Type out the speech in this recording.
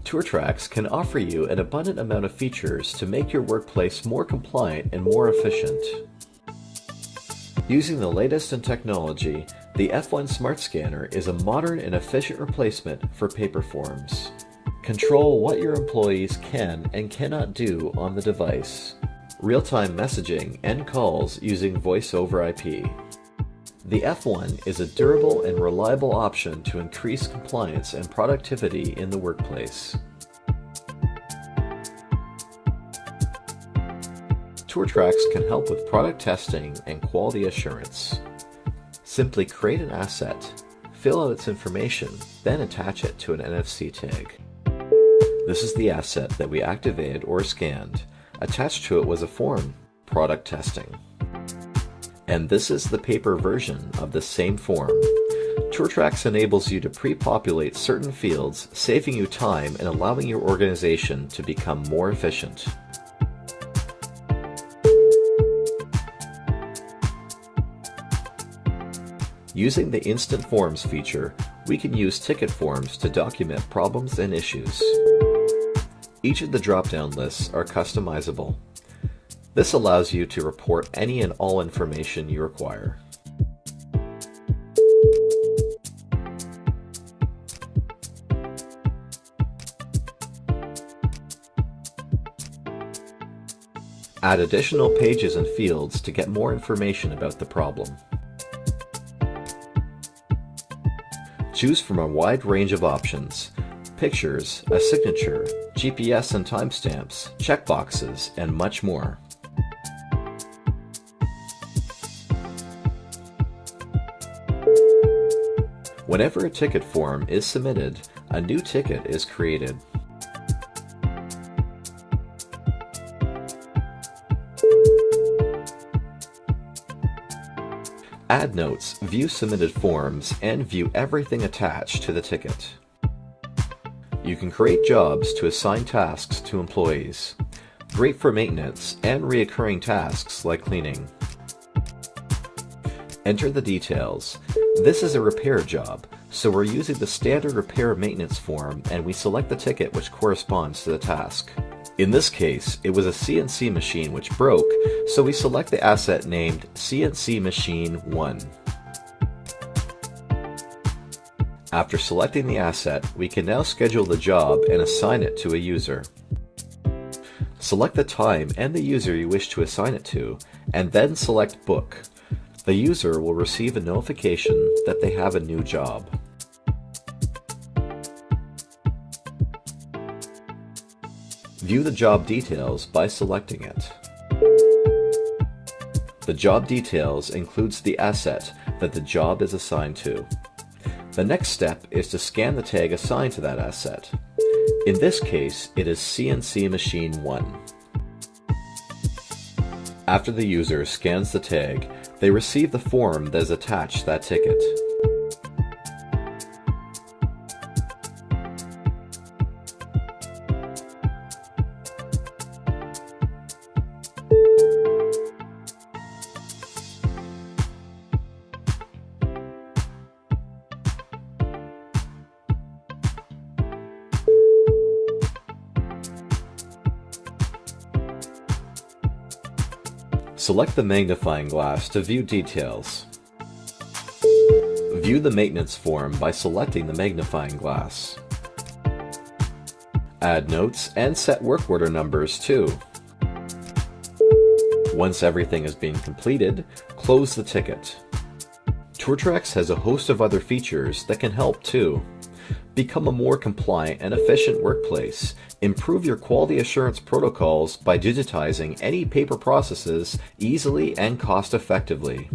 TourTrax can offer you an abundant amount of features to make your workplace more compliant and more efficient. Using the latest in technology, the F1 Smart Scanner is a modern and efficient replacement for paper forms. Control what your employees can and cannot do on the device. Real-time messaging and calls using voice over IP. The F1 is a durable and reliable option to increase compliance and productivity in the workplace. TourTrax can help with product testing and quality assurance. Simply create an asset, fill out its information, then attach it to an NFC tag. This is the asset that we activated or scanned. Attached to it was a form, product testing. And this is the paper version of the same form. TourTrax enables you to pre-populate certain fields, saving you time and allowing your organization to become more efficient. Using the Instant Forms feature, we can use ticket forms to document problems and issues. Each of the drop-down lists are customizable. This allows you to report any and all information you require. Add additional pages and fields to get more information about the problem. Choose from a wide range of options: pictures, a signature, GPS and timestamps, checkboxes, and much more. Whenever a ticket form is submitted, a new ticket is created. Add notes, view submitted forms, and view everything attached to the ticket. You can create jobs to assign tasks to employees. Great for maintenance and reoccurring tasks like cleaning. Enter the details. This is a repair job, so we're using the standard repair maintenance form and we select the ticket which corresponds to the task. In this case, it was a CNC machine which broke, so we select the asset named CNC Machine 1. After selecting the asset, we can now schedule the job and assign it to a user. Select the time and the user you wish to assign it to, and then select Book. The user will receive a notification that they have a new job. View the job details by selecting it. The job details includes the asset that the job is assigned to. The next step is to scan the tag assigned to that asset. In this case, it is CNC Machine 1. After the user scans the tag, they receive the form that is attached to that ticket. Select the magnifying glass to view details. View the maintenance form by selecting the magnifying glass. Add notes and set work order numbers too. Once everything has been completed, close the ticket. TourTrax has a host of other features that can help too. Become a more compliant and efficient workplace. Improve your quality assurance protocols by digitizing any paper processes easily and cost-effectively.